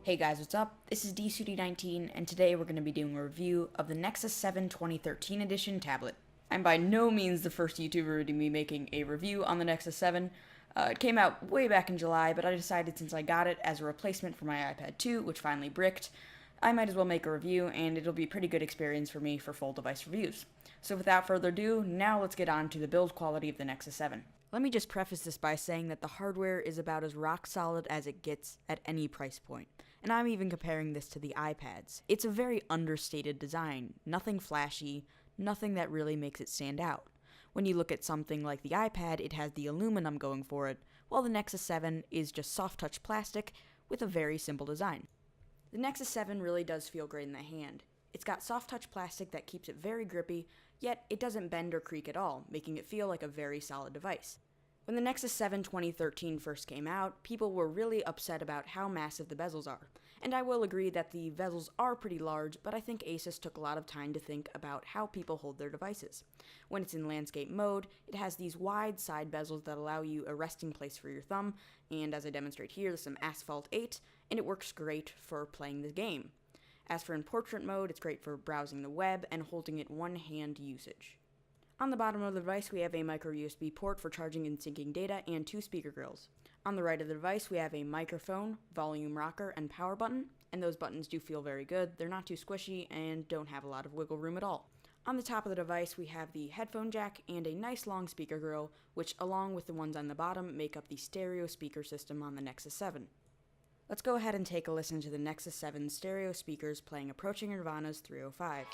Hey guys, what's up? This is DSUD19, and today we're going to be doing a review of the Nexus 7 2013 edition tablet. I'm by no means the first YouTuber to be making a review on the Nexus 7. It came out way back in July, but I decided since I got it as a replacement for my iPad 2, which finally bricked, I might as well make a review, and it'll be a pretty good experience for me for full device reviews. So without further ado, now let's get on to the build quality of the Nexus 7. Let me just preface this by saying that the hardware is about as rock solid as it gets at any price point. And I'm even comparing this to the iPads. It's a very understated design, nothing flashy, nothing that really makes it stand out. When you look at something like the iPad, it has the aluminum going for it, while the Nexus 7 is just soft touch plastic with a very simple design. The Nexus 7 really does feel great in the hand. It's got soft touch plastic that keeps it very grippy, yet it doesn't bend or creak at all, making it feel like a very solid device. When the Nexus 7 2013 first came out, people were really upset about how massive the bezels are. And I will agree that the bezels are pretty large, but I think ASUS took a lot of time to think about how people hold their devices. When it's in landscape mode, it has these wide side bezels that allow you a resting place for your thumb, and as I demonstrate here, there's some Asphalt 8, and it works great for playing the game. As for in portrait mode, it's great for browsing the web and holding it one-hand usage. On the bottom of the device, we have a micro USB port for charging and syncing data and two speaker grills. On the right of the device, we have a microphone, volume rocker, and power button, and those buttons do feel very good. They're not too squishy and don't have a lot of wiggle room at all. On the top of the device, we have the headphone jack and a nice long speaker grill, which along with the ones on the bottom make up the stereo speaker system on the Nexus 7. Let's go ahead and take a listen to the Nexus 7 stereo speakers playing Approaching Nirvana's 305.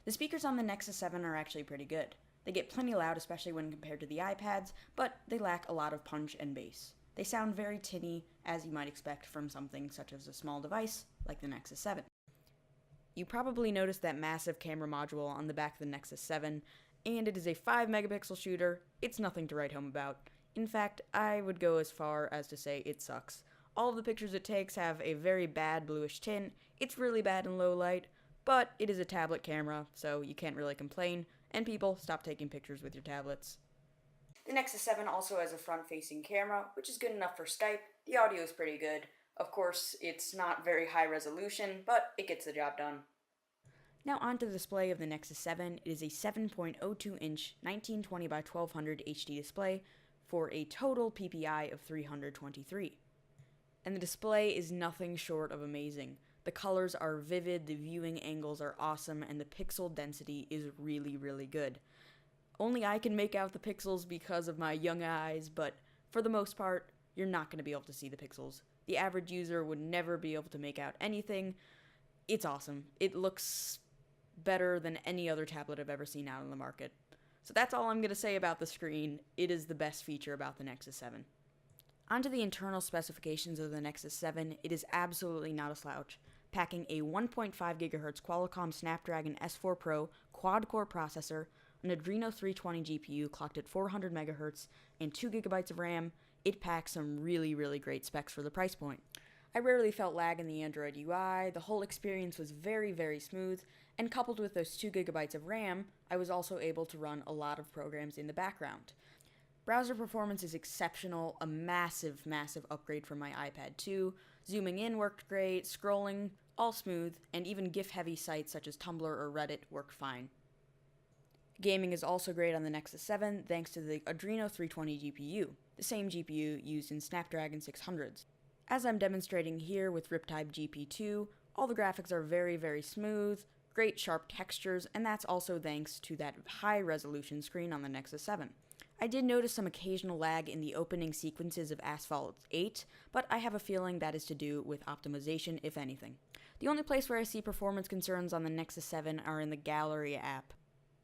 The speakers on the Nexus 7 are actually pretty good. They get plenty loud, especially when compared to the iPads, but they lack a lot of punch and bass. They sound very tinny, as you might expect from something such as a small device like the Nexus 7. You probably noticed that massive camera module on the back of the Nexus 7, and it is a 5 megapixel shooter. It's nothing to write home about. In fact, I would go as far as to say it sucks. All of the pictures it takes have a very bad bluish tint. It's really bad in low light, but it is a tablet camera, so you can't really complain, and people, stop taking pictures with your tablets. The Nexus 7 also has a front-facing camera, which is good enough for Skype. The audio is pretty good. Of course, it's not very high resolution, but it gets the job done. Now onto the display of the Nexus 7. It is a 7.02-inch 1920 by 1200 HD display for a total PPI of 323. And the display is nothing short of amazing. The colors are vivid, the viewing angles are awesome, and the pixel density is really, really good. Only I can make out the pixels because of my young eyes, but for the most part, you're not going to be able to see the pixels. The average user would never be able to make out anything. It's awesome. It looks better than any other tablet I've ever seen out on the market. So that's all I'm going to say about the screen. It is the best feature about the Nexus 7. Onto the internal specifications of the Nexus 7, it is absolutely not a slouch. Packing a 1.5 GHz Qualcomm Snapdragon S4 Pro quad-core processor, an Adreno 320 GPU clocked at 400 MHz, and 2 GB of RAM, it packs some really, really great specs for the price point. I rarely felt lag in the Android UI, the whole experience was very, very smooth, and coupled with those 2 GB of RAM, I was also able to run a lot of programs in the background. Browser performance is exceptional, a massive, massive upgrade from my iPad 2. Zooming in worked great, scrolling, all smooth, and even GIF-heavy sites such as Tumblr or Reddit worked fine. Gaming is also great on the Nexus 7 thanks to the Adreno 320 GPU, the same GPU used in Snapdragon 600s. As I'm demonstrating here with Riptide GP2, all the graphics are very, very smooth, great sharp textures, and that's also thanks to that high-resolution screen on the Nexus 7. I did notice some occasional lag in the opening sequences of Asphalt 8, but I have a feeling that is to do with optimization, if anything. The only place where I see performance concerns on the Nexus 7 are in the Gallery app.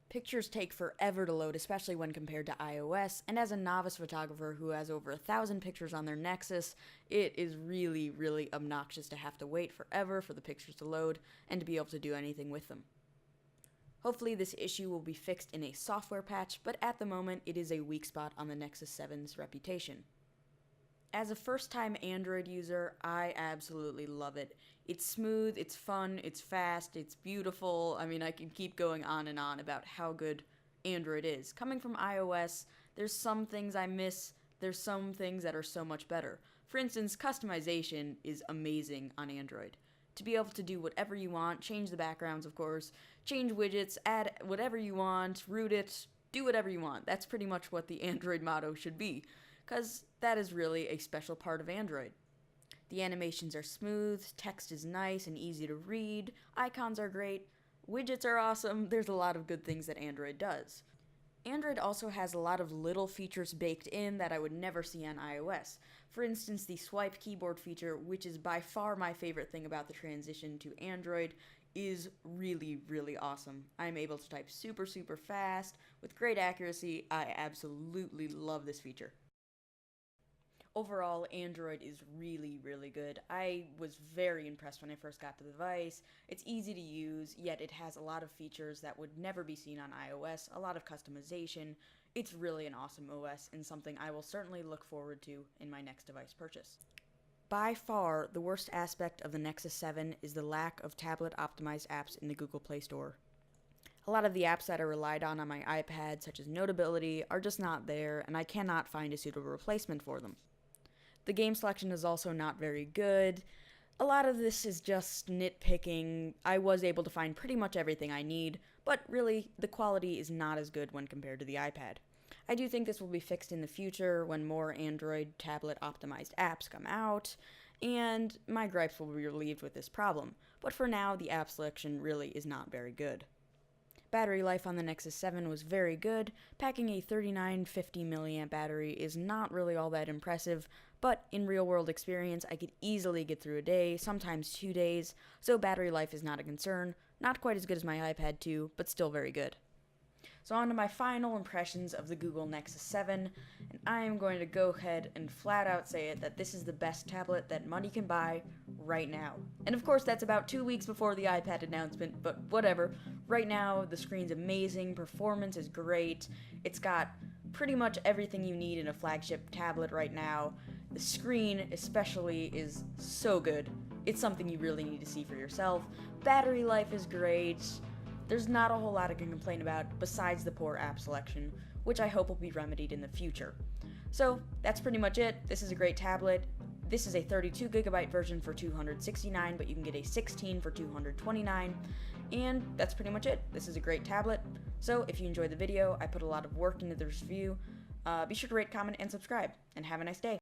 Pictures take forever to load, especially when compared to iOS, and as a novice photographer who has over 1,000 pictures on their Nexus, it is really, really obnoxious to have to wait forever for the pictures to load and to be able to do anything with them. Hopefully this issue will be fixed in a software patch, but at the moment it is a weak spot on the Nexus 7's reputation. As a first-time Android user, I absolutely love it. It's smooth, it's fun, it's fast, it's beautiful. I mean, I can keep going on and on about how good Android is. Coming from iOS, there's some things I miss, there's some things that are so much better. For instance, customization is amazing on Android. To be able to do whatever you want, change the backgrounds, of course, change widgets, add whatever you want, root it, do whatever you want. That's pretty much what the Android motto should be, because that is really a special part of Android. The animations are smooth, text is nice and easy to read, icons are great, widgets are awesome, there's a lot of good things that Android does. Android also has a lot of little features baked in that I would never see on iOS. For instance, the swipe keyboard feature, which is by far my favorite thing about the transition to Android, is really, really awesome. I'm able to type super, super fast with great accuracy. I absolutely love this feature. Overall, Android is really, really good. I was very impressed when I first got the device. It's easy to use, yet it has a lot of features that would never be seen on iOS, a lot of customization. It's really an awesome OS and something I will certainly look forward to in my next device purchase. By far, the worst aspect of the Nexus 7 is the lack of tablet-optimized apps in the Google Play Store. A lot of the apps that I relied on my iPad, such as Notability, are just not there, and I cannot find a suitable replacement for them. The game selection is also not very good. A lot of this is just nitpicking. I was able to find pretty much everything I need, but really, the quality is not as good when compared to the iPad. I do think this will be fixed in the future when more Android tablet optimized apps come out, and my gripes will be relieved with this problem. But for now, the app selection really is not very good. Battery life on the Nexus 7 was very good. Packing a 3950 mAh battery is not really all that impressive, but in real-world experience, I could easily get through a day, sometimes 2 days, so battery life is not a concern. Not quite as good as my iPad 2, but still very good. So on to my final impressions of the Google Nexus 7, and I am going to go ahead and flat out say it that this is the best tablet that money can buy right now. And of course that's about 2 weeks before the iPad announcement, but whatever. Right now the screen's amazing, performance is great, it's got pretty much everything you need in a flagship tablet right now. The screen especially is so good. It's something you really need to see for yourself. Battery life is great. There's not a whole lot I can complain about besides the poor app selection, which I hope will be remedied in the future. So that's pretty much it. This is a great tablet. This is a 32GB version for $269, but you can get a 16 for $229, and that's pretty much it. This is a great tablet. So if you enjoyed the video, I put a lot of work into this review. Be sure to rate, comment, and subscribe, and have a nice day.